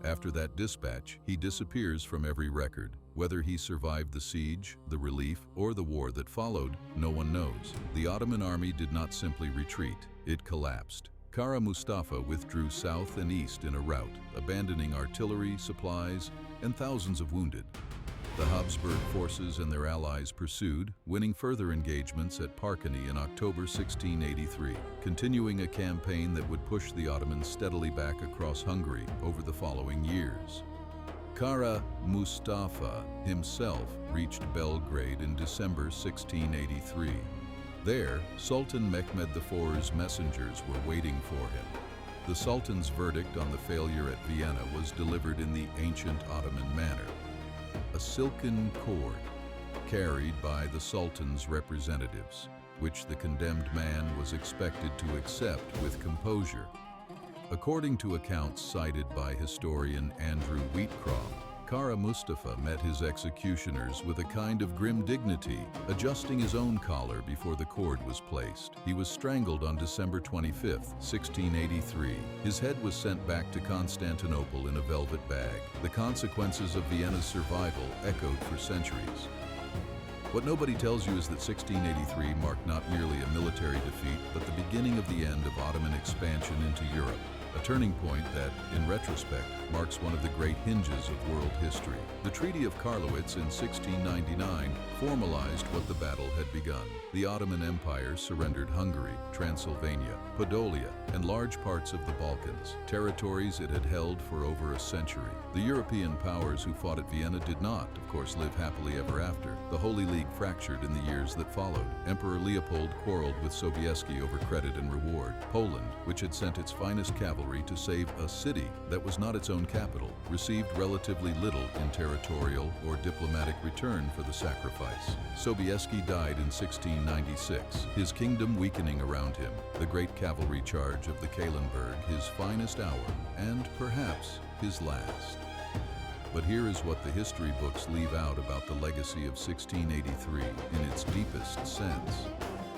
After that dispatch, he disappears from every record. Whether he survived the siege, the relief, or the war that followed, no one knows. The Ottoman army did not simply retreat, it collapsed. Kara Mustafa withdrew south and east in a rout, abandoning artillery, supplies, and thousands of wounded. The Habsburg forces and their allies pursued, winning further engagements at Parkany in October 1683, continuing a campaign that would push the Ottomans steadily back across Hungary over the following years. Kara Mustafa himself reached Belgrade in December 1683. There, Sultan Mehmed IV's messengers were waiting for him. The Sultan's verdict on the failure at Vienna was delivered in the ancient Ottoman manner. A silken cord, carried by the Sultan's representatives, which the condemned man was expected to accept with composure. According to accounts cited by historian Andrew Wheatcroft, Kara Mustafa met his executioners with a kind of grim dignity, adjusting his own collar before the cord was placed. He was strangled on December 25, 1683. His head was sent back to Constantinople in a velvet bag. The consequences of Vienna's survival echoed for centuries. What nobody tells you is that 1683 marked not merely a military defeat, but the beginning of the end of Ottoman expansion into Europe. A turning point that, in retrospect, marks one of the great hinges of world history. The Treaty of Karlowitz in 1699 formalized what the battle had begun. The Ottoman Empire surrendered Hungary, Transylvania, Podolia, and large parts of the Balkans, territories it had held for over a century. The European powers who fought at Vienna did not, of course, live happily ever after. The Holy League fractured in the years that followed. Emperor Leopold quarreled with Sobieski over credit and reward. Poland, which had sent its finest cavalry to save a city that was not its own capital, received relatively little in territorial or diplomatic return for the sacrifice. Sobieski died in 1696, his kingdom weakening around him. The great cavalry charge of the Kahlenberg, his finest hour, and perhaps his last. But here is what the history books leave out about the legacy of 1683 in its deepest sense.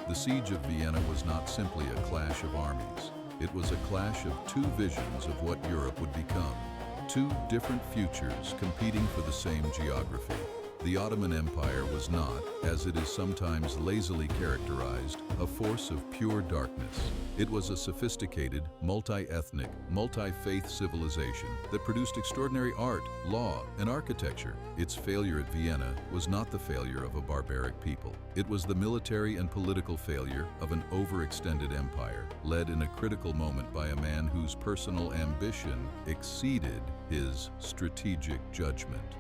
The siege of Vienna was not simply a clash of armies. It was a clash of two visions of what Europe would become, two different futures competing for the same geography. The Ottoman Empire was not, as it is sometimes lazily characterized, a force of pure darkness. It was a sophisticated, multi-ethnic, multi-faith civilization that produced extraordinary art, law, and architecture. Its failure at Vienna was not the failure of a barbaric people. It was the military and political failure of an overextended empire, led in a critical moment by a man whose personal ambition exceeded his strategic judgment.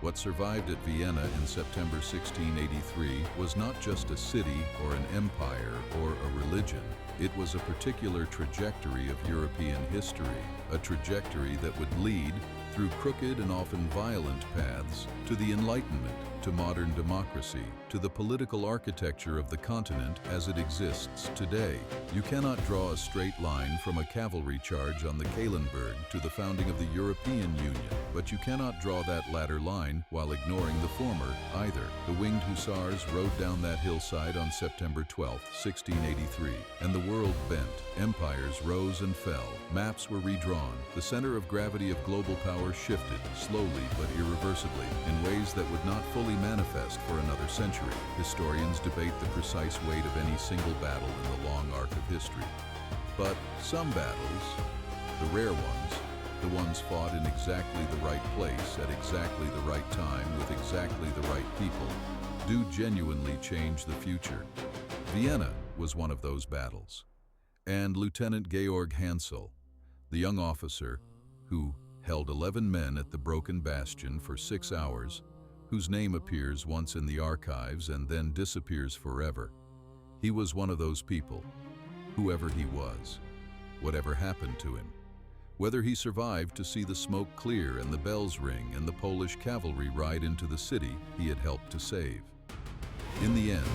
What survived at Vienna in September 1683 was not just a city or an empire or a religion. It was a particular trajectory of European history, a trajectory that would lead, through crooked and often violent paths, to the Enlightenment, to modern democracy, to the political architecture of the continent as it exists today. You cannot draw a straight line from a cavalry charge on the Kahlenberg to the founding of the European Union, but you cannot draw that latter line while ignoring the former either. The winged hussars rode down that hillside on September 12, 1683, and the world bent. Empires rose and fell. Maps were redrawn. The center of gravity of global power shifted, slowly but irreversibly, in ways that would not fully manifest for another century. Historians debate the precise weight of any single battle in the long arc of history. But some battles, the rare ones, the ones fought in exactly the right place at exactly the right time with exactly the right people, do genuinely change the future. Vienna was one of those battles. And Lieutenant Georg Hansel, the young officer who held 11 men at the broken bastion for 6 hours, whose name appears once in the archives and then disappears forever. He was one of those people, whoever he was, whatever happened to him. Whether he survived to see the smoke clear and the bells ring and the Polish cavalry ride into the city he had helped to save. In the end,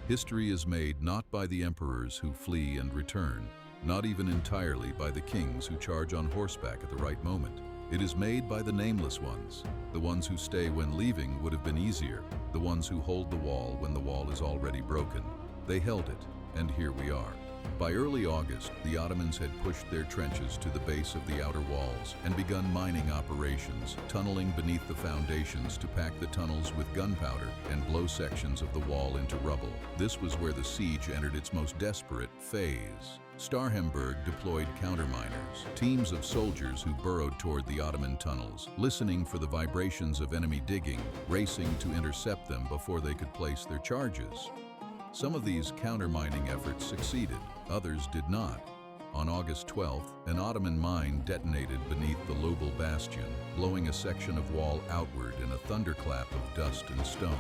history is made not by the emperors who flee and return, not even entirely by the kings who charge on horseback at the right moment. It is made by the nameless ones, the ones who stay when leaving would have been easier, the ones who hold the wall when the wall is already broken. They held it, and here we are. By early August, the Ottomans had pushed their trenches to the base of the outer walls and begun mining operations, tunneling beneath the foundations to pack the tunnels with gunpowder and blow sections of the wall into rubble. This was where the siege entered its most desperate phase. Starhemberg deployed counterminers, teams of soldiers who burrowed toward the Ottoman tunnels, listening for the vibrations of enemy digging, racing to intercept them before they could place their charges. Some of these countermining efforts succeeded, others did not. On August 12th, an Ottoman mine detonated beneath the Lobel bastion, blowing a section of wall outward in a thunderclap of dust and stone.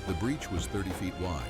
The breach was 30 feet wide.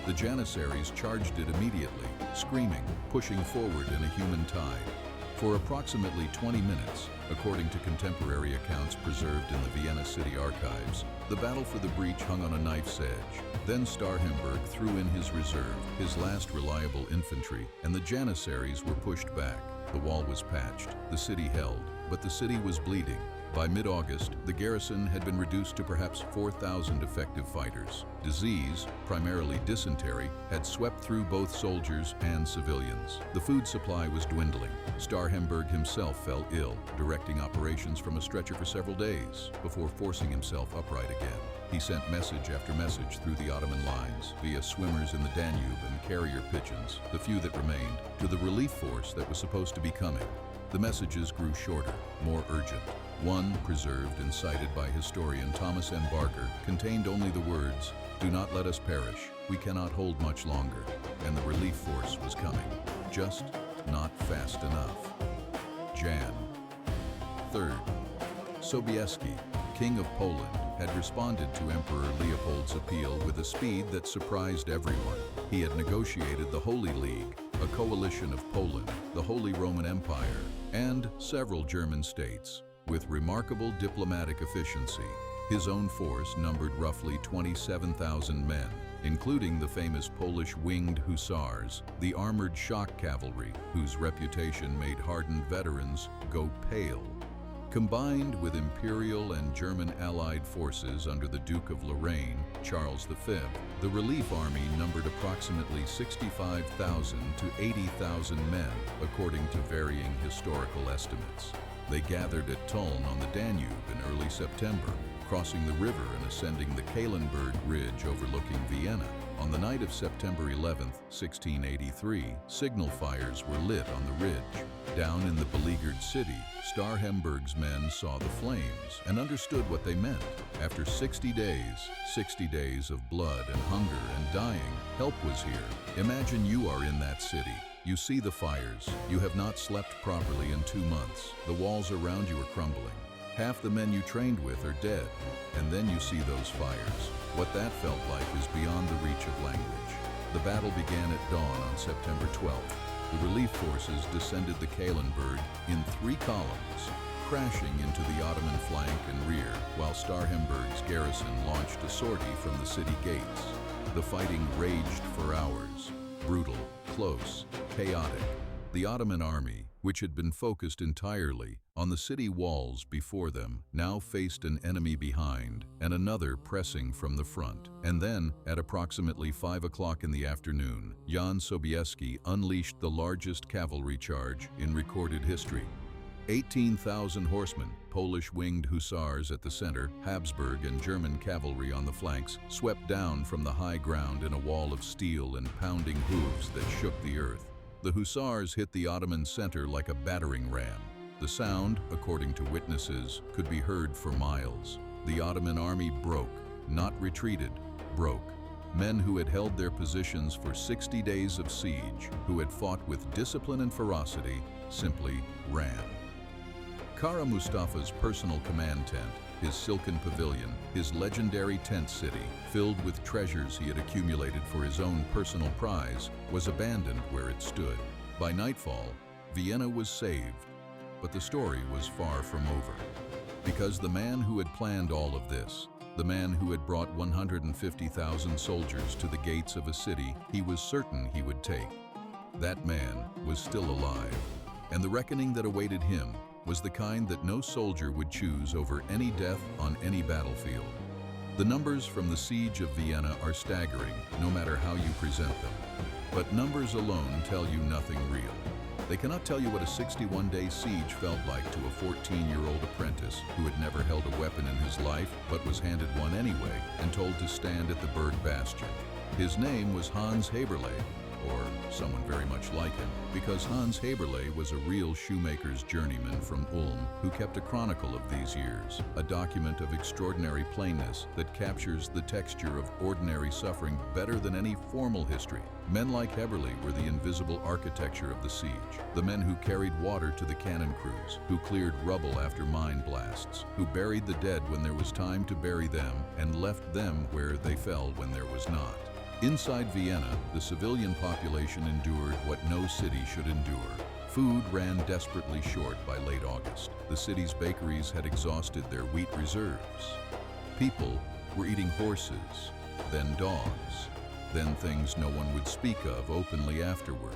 The Janissaries charged it immediately, screaming, pushing forward in a human tide. For approximately 20 minutes, according to contemporary accounts preserved in the Vienna city archives, the battle for the breach hung on a knife's edge. Then Starhemberg threw in his reserve, his last reliable infantry, and the Janissaries were pushed back. The wall was patched, the city held, but the city was bleeding. By mid-August, the garrison had been reduced to perhaps 4,000 effective fighters. Disease, primarily dysentery, had swept through both soldiers and civilians. The food supply was dwindling. Starhemberg himself fell ill, directing operations from a stretcher for several days, before forcing himself upright again. He sent message after message through the Ottoman lines, via swimmers in the Danube and carrier pigeons, the few that remained, to the relief force that was supposed to be coming. The messages grew shorter, more urgent. One, preserved and cited by historian Thomas M. Barker, contained only the words, "Do not let us perish, we cannot hold much longer," and the relief force was coming, just not fast enough. Jan. 3rd. Sobieski, King of Poland, had responded to Emperor Leopold's appeal with a speed that surprised everyone. He had negotiated the Holy League, a coalition of Poland, the Holy Roman Empire, and several German states, with remarkable diplomatic efficiency. His own force numbered roughly 27,000 men, including the famous Polish winged hussars, the armored shock cavalry, whose reputation made hardened veterans go pale. Combined with Imperial and German allied forces under the Duke of Lorraine, Charles V, the relief army numbered approximately 65,000 to 80,000 men, according to varying historical estimates. They gathered at Tulln on the Danube in early September, crossing the river and ascending the Kahlenberg Ridge overlooking Vienna. On the night of September 11, 1683, signal fires were lit on the ridge. Down in the beleaguered city, Starhemberg's men saw the flames and understood what they meant. After 60 days of blood and hunger and dying, help was here. Imagine you are in that city. You see the fires. You have not slept properly in 2 months. The walls around you are crumbling. Half the men you trained with are dead. And then you see those fires. What that felt like is beyond the reach of language. The battle began at dawn on September 12th. The relief forces descended the Kahlenberg in 3 columns, crashing into the Ottoman flank and rear, while Starhemberg's garrison launched a sortie from the city gates. The fighting raged for hours. Brutal, close, chaotic. The Ottoman army, which had been focused entirely on the city walls before them, now faced an enemy behind and another pressing from the front. And then, at approximately 5 o'clock in the afternoon, Jan Sobieski unleashed the largest cavalry charge in recorded history. 18,000 horsemen, Polish winged hussars at the center, Habsburg and German cavalry on the flanks, swept down from the high ground in a wall of steel and pounding hooves that shook the earth. The hussars hit the Ottoman center like a battering ram. The sound, according to witnesses, could be heard for miles. The Ottoman army broke, not retreated, broke. Men who had held their positions for 60 days of siege, who had fought with discipline and ferocity, simply ran. Kara Mustafa's personal command tent, his silken pavilion, his legendary tent city, filled with treasures he had accumulated for his own personal prize, was abandoned where it stood. By nightfall, Vienna was saved, but the story was far from over. Because the man who had planned all of this, the man who had brought 150,000 soldiers to the gates of a city he was certain he would take, that man was still alive, and the reckoning that awaited him was the kind that no soldier would choose over any death on any battlefield. The numbers from the siege of Vienna are staggering, no matter how you present them. But numbers alone tell you nothing real. They cannot tell you what a 61-day siege felt like to a 14-year-old apprentice who had never held a weapon in his life but was handed one anyway and told to stand at the Berg Bastion. His name was Hans Heberle, or someone very much like him, because Hans Heberle was a real shoemaker's journeyman from Ulm who kept a chronicle of these years, a document of extraordinary plainness that captures the texture of ordinary suffering better than any formal history. Men like Heberle were the invisible architecture of the siege, the men who carried water to the cannon crews, who cleared rubble after mine blasts, who buried the dead when there was time to bury them and left them where they fell when there was not. Inside Vienna, the civilian population endured what no city should endure. Food ran desperately short by late August. The city's bakeries had exhausted their wheat reserves. People were eating horses, then dogs, then things no one would speak of openly afterward.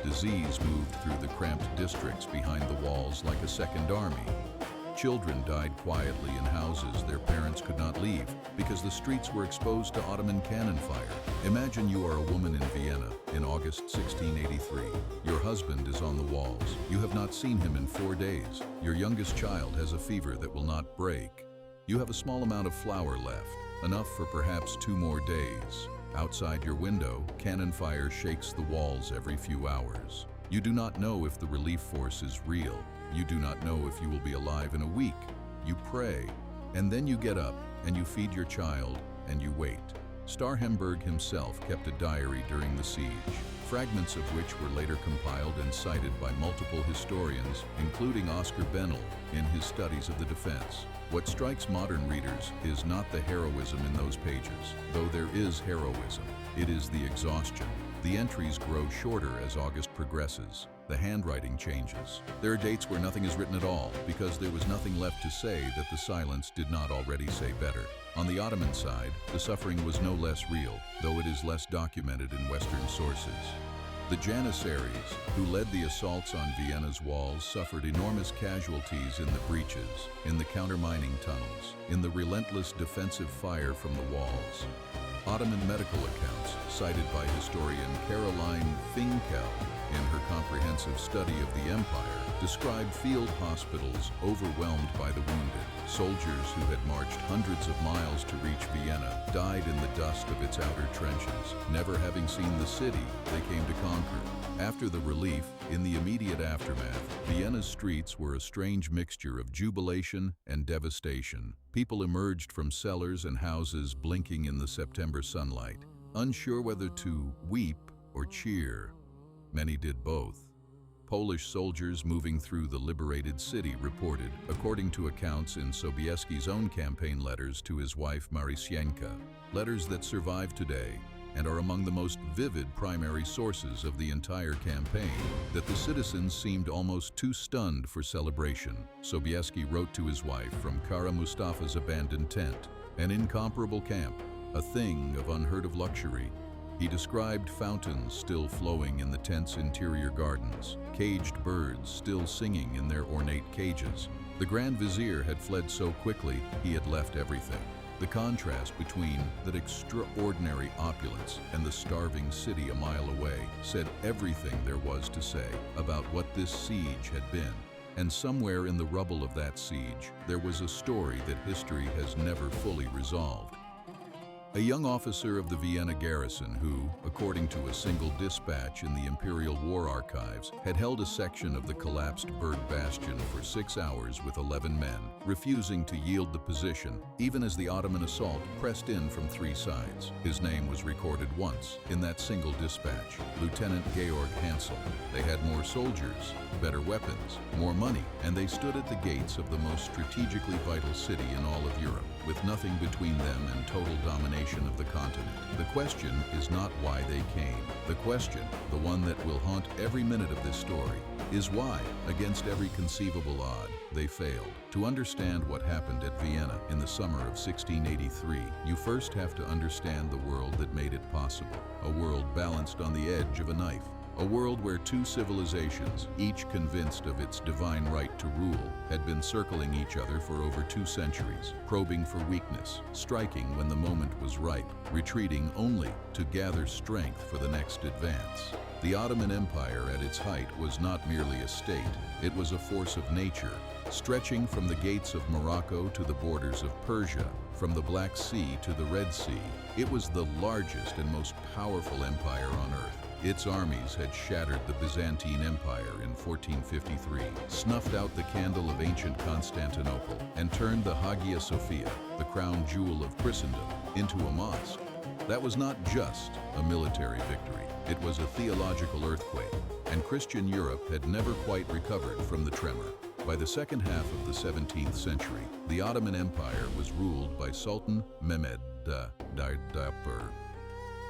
Disease moved through the cramped districts behind the walls like a second army. Children died quietly in houses their parents could not leave because the streets were exposed to Ottoman cannon fire. Imagine you are a woman in Vienna in August 1683. Your husband is on the walls. You have not seen him in 4 days. Your youngest child has a fever that will not break. You have a small amount of flour left, enough for perhaps 2 more days. Outside your window, cannon fire shakes the walls every few hours. You do not know if the relief force is real. You do not know if you will be alive in a week. You pray, and then you get up, and you feed your child, and you wait. Starhemberg himself kept a diary during the siege, fragments of which were later compiled and cited by multiple historians, including Oscar Benel, in his studies of the defense. What strikes modern readers is not the heroism in those pages, though there is heroism. It is the exhaustion. The entries grow shorter as August progresses. The handwriting changes. There are dates where nothing is written at all, because there was nothing left to say that the silence did not already say better. On the Ottoman side, the suffering was no less real, though it is less documented in Western sources. The Janissaries, who led the assaults on Vienna's walls, suffered enormous casualties in the breaches, in the countermining tunnels, in the relentless defensive fire from the walls. Ottoman medical accounts, cited by historian Caroline Finkel in her comprehensive study of the empire, described field hospitals overwhelmed by the wounded. Soldiers who had marched hundreds of miles to reach Vienna died in the dust of its outer trenches. Never having seen the city they came to conquer. After the relief, in the immediate aftermath, Vienna's streets were a strange mixture of jubilation and devastation. People emerged from cellars and houses blinking in the September sunlight, unsure whether to weep or cheer. Many did both. Polish soldiers moving through the liberated city reported, according to accounts in Sobieski's own campaign letters to his wife Marysienka, letters that survive today and are among the most vivid primary sources of the entire campaign, that the citizens seemed almost too stunned for celebration. Sobieski wrote to his wife from Kara Mustafa's abandoned tent, an incomparable camp, a thing of unheard of luxury. He described fountains still flowing in the tent's interior gardens, caged birds still singing in their ornate cages. The Grand Vizier had fled so quickly he had left everything. The contrast between that extraordinary opulence and the starving city a mile away said everything there was to say about what this siege had been. And somewhere in the rubble of that siege, there was a story that history has never fully resolved. A young officer of the Vienna garrison who, according to a single dispatch in the Imperial War Archives, had held a section of the collapsed Berg Bastion for 6 hours with 11 men, refusing to yield the position, even as the Ottoman assault pressed in from 3 sides. His name was recorded once in that single dispatch, Lieutenant Georg Hansel. They had more soldiers, better weapons, more money, and they stood at the gates of the most strategically vital city in all of Europe, with nothing between them and total domination of the continent. The question is not why they came. The question, the one that will haunt every minute of this story, is why, against every conceivable odd, they failed. To understand what happened at Vienna in the summer of 1683, you first have to understand the world that made it possible, a world balanced on the edge of a knife. A world where two civilizations, each convinced of its divine right to rule, had been circling each other for over 2 centuries, probing for weakness, striking when the moment was ripe, retreating only to gather strength for the next advance. The Ottoman Empire at its height was not merely a state, it was a force of nature, stretching from the gates of Morocco to the borders of Persia, from the Black Sea to the Red Sea. It was the largest and most powerful empire on earth. Its armies had shattered the Byzantine Empire in 1453, snuffed out the candle of ancient Constantinople, and turned the Hagia Sophia, the crown jewel of Christendom, into a mosque. That was not just a military victory, it was a theological earthquake, and Christian Europe had never quite recovered from the tremor. By the second half of the 17th century, the Ottoman Empire was ruled by Sultan Mehmed Dayapur,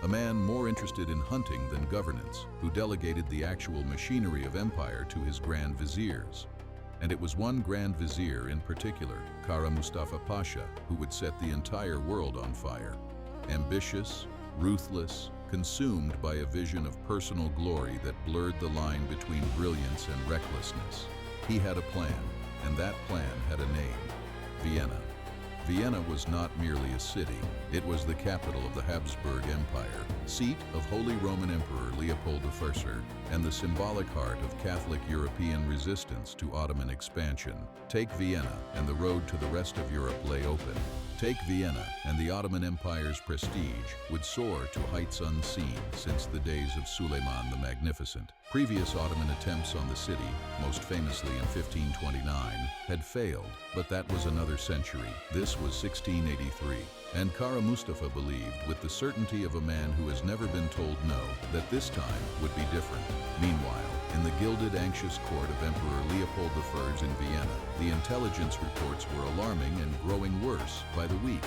a man more interested in hunting than governance, who delegated the actual machinery of empire to his grand viziers. And it was one grand vizier in particular, Kara Mustafa Pasha, who would set the entire world on fire. Ambitious, ruthless, consumed by a vision of personal glory that blurred the line between brilliance and recklessness. He had a plan, and that plan had a name: Vienna. Vienna was not merely a city, it was the capital of the Habsburg Empire, seat of Holy Roman Emperor Leopold I, and the symbolic heart of Catholic European resistance to Ottoman expansion. Take Vienna, and the road to the rest of Europe lay open. Take Vienna, and the Ottoman Empire's prestige would soar to heights unseen since the days of Suleiman the Magnificent. Previous Ottoman attempts on the city, most famously in 1529, had failed, but that was another century. This was 1683, and Kara Mustafa believed, with the certainty of a man who has never been told no, that this time would be different. Meanwhile, in the gilded, anxious court of Emperor Leopold I in Vienna, the intelligence reports were alarming and growing worse by the week.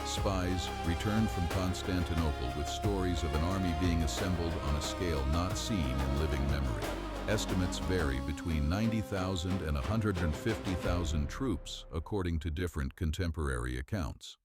Spies returned from Constantinople with stories of an army being assembled on a scale not seen in living memory. Estimates vary between 90,000 and 150,000 troops, according to different contemporary accounts.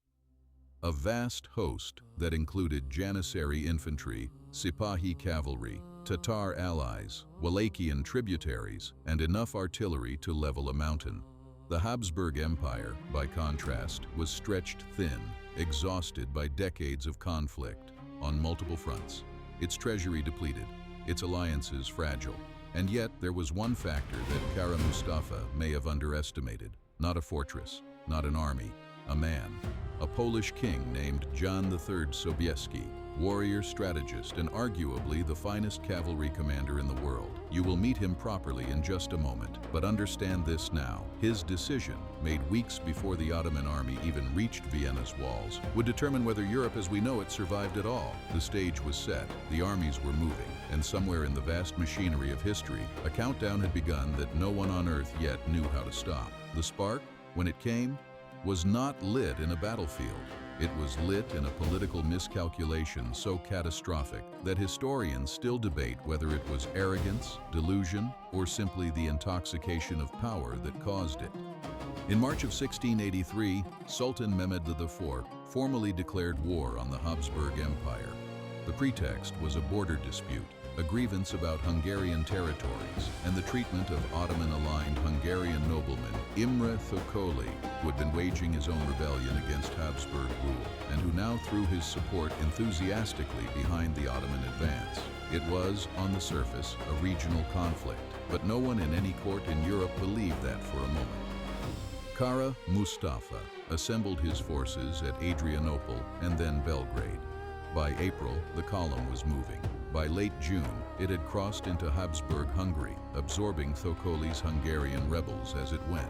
A vast host that included Janissary infantry, Sipahi cavalry, Tatar allies, Wallachian tributaries, and enough artillery to level a mountain. The Habsburg Empire, by contrast, was stretched thin, exhausted by decades of conflict on multiple fronts. Its treasury depleted, its alliances fragile. And yet, there was one factor that Kara Mustafa may have underestimated. Not a fortress, not an army, a man. A Polish king named John III Sobieski, warrior strategist and arguably the finest cavalry commander in the world. You will meet him properly in just a moment, but understand this now. His decision, made weeks before the Ottoman army even reached Vienna's walls, would determine whether Europe as we know it survived at all. The stage was set, the armies were moving, and somewhere in the vast machinery of history, a countdown had begun that no one on earth yet knew how to stop. The spark, when it came, was not lit in a battlefield. It was lit in a political miscalculation so catastrophic that historians still debate whether it was arrogance, delusion, or simply the intoxication of power that caused it. In March of 1683, Sultan Mehmed IV formally declared war on the Habsburg Empire. The pretext was a border dispute, a grievance about Hungarian territories, and the treatment of Ottoman-aligned Hungarian nobleman Imre Thököly, who had been waging his own rebellion against Habsburg rule, and who now threw his support enthusiastically behind the Ottoman advance. It was, on the surface, a regional conflict, but no one in any court in Europe believed that for a moment. Kara Mustafa assembled his forces at Adrianople and then Belgrade. By April, the column was moving. By late June, it had crossed into Habsburg Hungary, absorbing Thököly's Hungarian rebels as it went.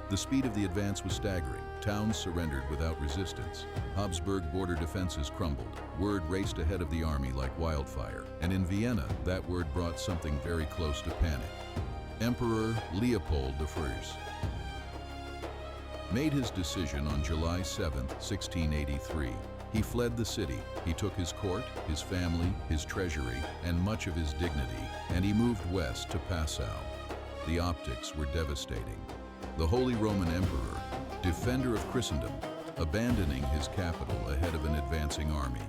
The speed of the advance was staggering. Towns surrendered without resistance. Habsburg border defenses crumbled. Word raced ahead of the army like wildfire. And in Vienna, that word brought something very close to panic. Emperor Leopold I made his decision on July 7, 1683. He fled the city. He took his court, his family, his treasury, and much of his dignity, and he moved west to Passau. The optics were devastating. The Holy Roman Emperor, defender of Christendom, abandoning his capital ahead of an advancing army.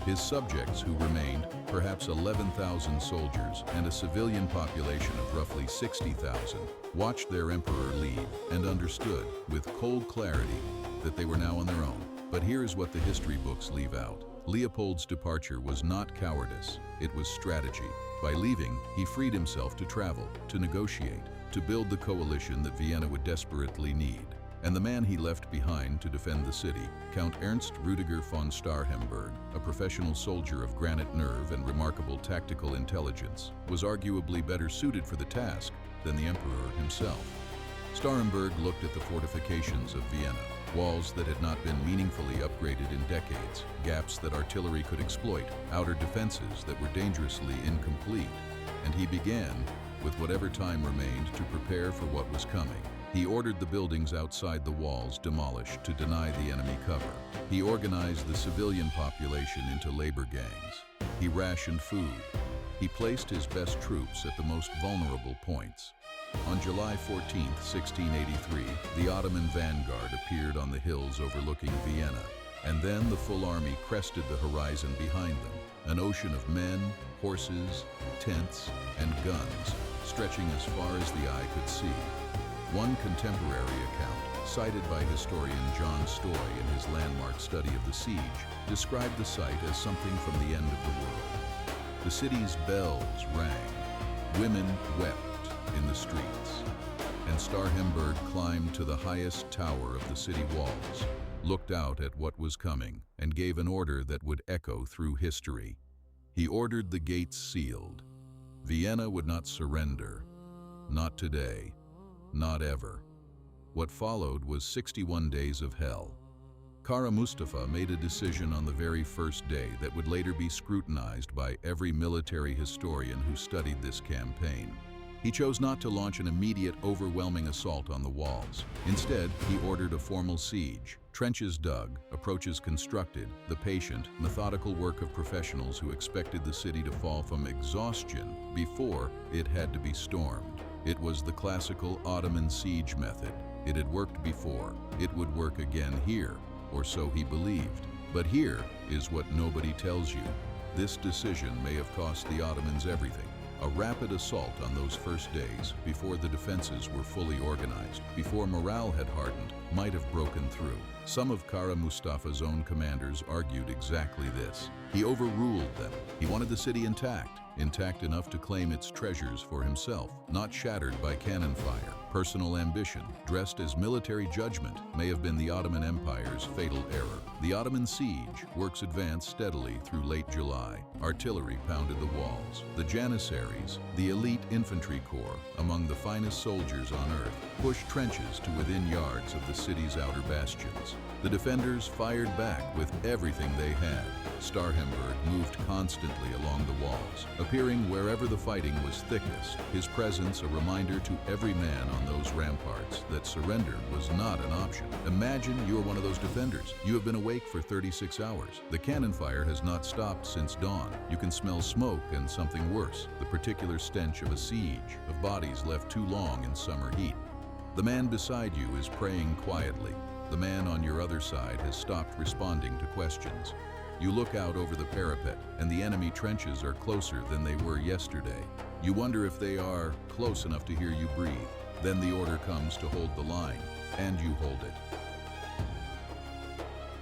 His subjects, who remained, perhaps 11,000 soldiers and a civilian population of roughly 60,000, watched their emperor leave and understood, with cold clarity, that they were now on their own. But here's what the history books leave out. Leopold's departure was not cowardice, it was strategy. By leaving, he freed himself to travel, to negotiate, to build the coalition that Vienna would desperately need. And the man he left behind to defend the city, Count Ernst Rüdiger von Starhemberg, a professional soldier of granite nerve and remarkable tactical intelligence, was arguably better suited for the task than the emperor himself. Starhemberg looked at the fortifications of Vienna, walls that had not been meaningfully upgraded in decades, gaps that artillery could exploit, outer defenses that were dangerously incomplete, and he began, with whatever time remained, to prepare for what was coming. He ordered the buildings outside the walls demolished to deny the enemy cover. He organized the civilian population into labor gangs. He rationed food. He placed his best troops at the most vulnerable points. On July 14, 1683, the Ottoman vanguard appeared on the hills overlooking Vienna, and then the full army crested the horizon behind them, an ocean of men, horses, tents, and guns, stretching as far as the eye could see. One contemporary account, cited by historian John Stoy in his landmark study of the siege, described the site as something from the end of the world. The city's bells rang, women wept in the streets, and Starhemberg climbed to the highest tower of the city walls, looked out at what was coming, and gave an order that would echo through history. He ordered the gates sealed. Vienna would not surrender. Not today. Not ever. What followed was 61 days of hell. Kara Mustafa made a decision on the very first day that would later be scrutinized by every military historian who studied this campaign. He chose not to launch an immediate, overwhelming assault on the walls. Instead, he ordered a formal siege. Trenches dug, approaches constructed, the patient, methodical work of professionals who expected the city to fall from exhaustion before it had to be stormed. It was the classical Ottoman siege method. It had worked before. It would work again here, or so he believed. But here is what nobody tells you. This decision may have cost the Ottomans everything. A rapid assault on those first days, before the defenses were fully organized, before morale had hardened, might have broken through. Some of Kara Mustafa's own commanders argued exactly this. He overruled them. He wanted the city intact enough to claim its treasures for himself, not shattered by cannon fire. Personal ambition, dressed as military judgment, may have been the Ottoman Empire's fatal error. The Ottoman siege works advanced steadily through late July. Artillery pounded the walls. The Janissaries, the elite infantry corps, among the finest soldiers on earth, pushed trenches to within yards of the city's outer bastions. The defenders fired back with everything they had. Starhemberg moved constantly along the walls, appearing wherever the fighting was thickest, his presence a reminder to every man on those ramparts that surrender was not an option. Imagine you're one of those defenders. You have been awake for 36 hours. The cannon fire has not stopped since dawn. You can smell smoke and something worse, the particular stench of a siege, of bodies left too long in summer heat. The man beside you is praying quietly. The man on your other side has stopped responding to questions. You look out over the parapet, and the enemy trenches are closer than they were yesterday. You wonder if they are close enough to hear you breathe. Then the order comes to hold the line, and you hold it.